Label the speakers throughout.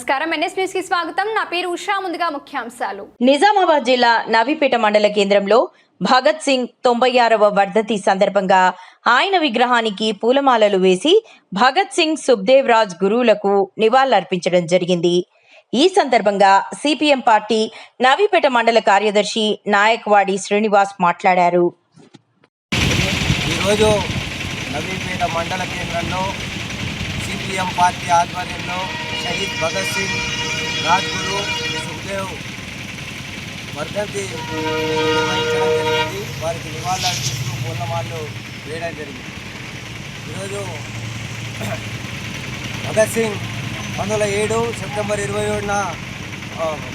Speaker 1: నమస్కారం NS news కి స్వాగతం. నా పేరు ఉషా. ముందుగా ముఖ్యాంశాలు.
Speaker 2: నిజామాబాద్ జిల్లా నవీపేట మండల కేంద్రంలో భగత్ సింగ్ 96వ వర్ధంతి సందర్భంగా ఆయన విగ్రహానికి పూలమాలలు వేసి భగత్ సింగ్ సుఖ్దేవ్ రాజ్ గురువులకు నివాళులర్పించడం జరిగింది. ఈ సందర్భంగా సిపిఎం పార్టీ నవీపేట మండల కార్యదర్శి నాయకవాడి శ్రీనివాస్ మాట్లాడారు.
Speaker 3: ఈరోజు నవీపేట మండల కేంద్రంలో సిపిఎం పార్టీ ఆధ్వర్యంలో షహీద్ భగత్ సింగ్ రాజ్గురు సుఖ్దేవ్ వర్ధంతి నిర్వహించడం జరిగింది. వారికి నివాళులర్పిస్తూ పూలమాలలు వేయడం జరిగింది. ఈరోజు భగత్ సింగ్ 1907 సెప్టెంబర్ 27న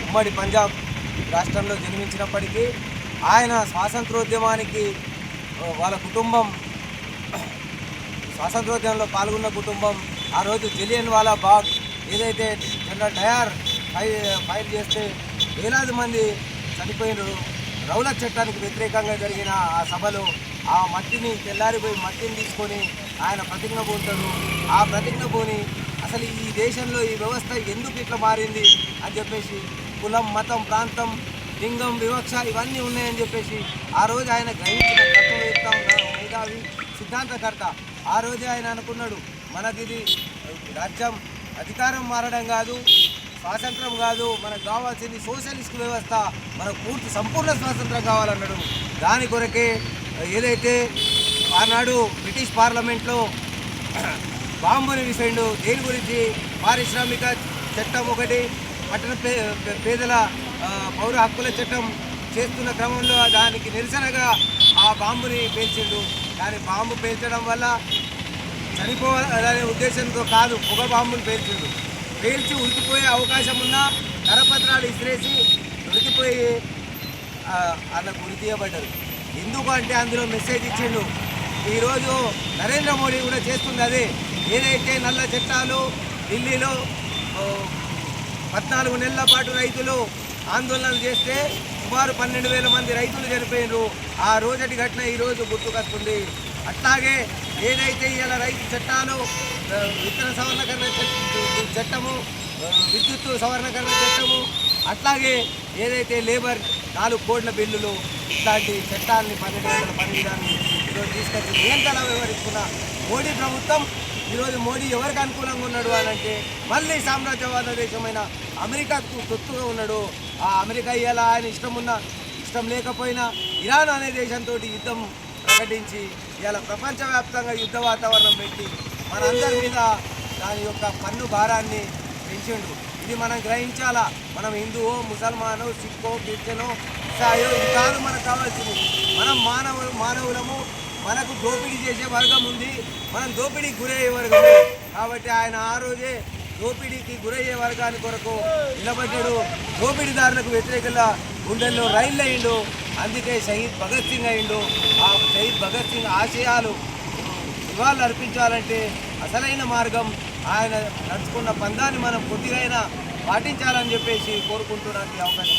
Speaker 3: ఉమ్మడి పంజాబ్ రాష్ట్రంలో జన్మించినప్పటికీ ఆయన స్వాతంత్రోద్యమానికి వాళ్ళ కుటుంబం స్వాతంత్రోద్యమంలో పాల్గొన్న కుటుంబం ఆ రోజు జలియన్ వాలా బాగ్ ఏదైతే జనరల్ డయర్ ఫైర్ చేస్తే వేలాది మంది చనిపోయినారు. రౌలత్ చట్టానికి వ్యతిరేకంగా జరిగిన ఆ సభలో ఆ మట్టిని తెల్లారిపోయి మట్టిని తీసుకొని ఆయన ప్రతిజ్ఞ పూనుతాడు. ఆ ప్రతిజ్ఞ పూని అసలు ఈ దేశంలో ఈ వ్యవస్థ ఎందుకు ఇట్లా మారింది అని చెప్పేసి కులం, మతం, ప్రాంతం, లింగం, వివక్ష ఇవన్నీ ఉన్నాయని చెప్పేసి ఆ రోజు ఆయన గ్రహించిన తత్వవేత్త, మేధావి, సిద్ధాంతకర్త. ఆ రోజే ఆయన అనుకున్నాడు, మనకిది రాజ్యం అధికారం మారడం కాదు, స్వాతంత్రం కాదు, మనకు కావాల్సింది సోషలిస్ట్ వ్యవస్థ, మనకు పూర్తి సంపూర్ణ స్వాతంత్రం కావాలన్నాడు. దాని కొరకే ఏదైతే ఆనాడు బ్రిటిష్ పార్లమెంట్లో బాంబుని విసండు. దేని గురించి? పారిశ్రామిక చట్టం ఒకటి, పట్టణ పేదల పౌర హక్కుల చట్టం చేస్తున్న క్రమంలో దానికి నిరసనగా ఆ బాంబుని పేల్చిండు. కానీ బాంబు పేల్చడం వల్ల చనిపోవాలనే ఉద్దేశంతో కాదు, పొగ బాంబుని పేల్చిండు. పేల్చి ఉరికిపోయే అవకాశం ఉన్నా కరపత్రాలు ఇసిరేసి ఉరికిపోయి అన్నకు ఉరి తీయబడ్డారు. ఎందుకు అంటే అందులో మెసేజ్ ఇచ్చిండు. ఈరోజు నరేంద్ర మోడీ కూడా చేస్తుంది అదే. ఏదైతే నల్ల చట్టాలు ఢిల్లీలో 14 నెలల పాటు రైతులు ఆందోళనలు చేస్తే సుమారు 12,000 మంది రైతులు చనిపోయినారు. ఆ రోజటి ఘటన ఈరోజు గుర్తుకొస్తుంది. అట్లాగే ఏదైతే ఇలా రైతు చట్టాలు, విత్తన సవరణకరణ చట్టము, విద్యుత్ సవరణకరణ చట్టము, అట్లాగే ఏదైతే లేబర్ 4 కోట్ల బిల్లులు, ఇట్లాంటి చట్టాలని 12 గంటల పని విధానాన్ని ఈరోజు తీసుకొచ్చి నియంత్రణ వ్యవహరిస్తున్న మోడీ ప్రభుత్వం ఈరోజు మోడీ ఎవరికి అనుకూలంగా ఉన్నాడు అని అంటే మళ్ళీ సామ్రాజ్యవాద దేశమైన అమెరికాకు తొత్తుగా ఉన్నాడు. ఆ అమెరికా ఇవాళ ఆయన ఇష్టం లేకపోయినా ఇరాన్ అనే దేశంతో యుద్ధం ప్రకటించి ఇవాళ ప్రపంచవ్యాప్తంగా యుద్ధ వాతావరణం పెట్టి మనందరి మీద దాని యొక్క పన్ను భారాన్ని పెంచిండు. ఇది మనం గ్రహించాలా. మనం హిందువో, ముసల్మానో, సిక్కో, క్రిస్టియనో, ఇసాయో ఇది కాదు మనకు కావాల్సింది. మనం మానవులము. మనకు దోపిడీ చేసే వర్గం ఉంది, మనం దోపిడీకి గురయ్యే వర్గము. కాబట్టి ఆయన ఆ రోజే దోపిడీకి గురయ్యే వర్గాని కొరకు నిలబడ్డాడు. దోపిడీదారులకు వ్యతిరేకంగా గుండెల్లో రైళ్ళు అయిండు. అందుకే షహీద్ భగత్ సింగ్ అయిండు. ఆ షహీద్ భగత్ సింగ్ ఆశయాలు నివాళులు అర్పించాలంటే అసలైన మార్గం ఆయన నడుచుకున్న పందాన్ని మనం కొద్దిగా పాటించాలని చెప్పేసి కోరుకుంటున్నాను. అవకాశం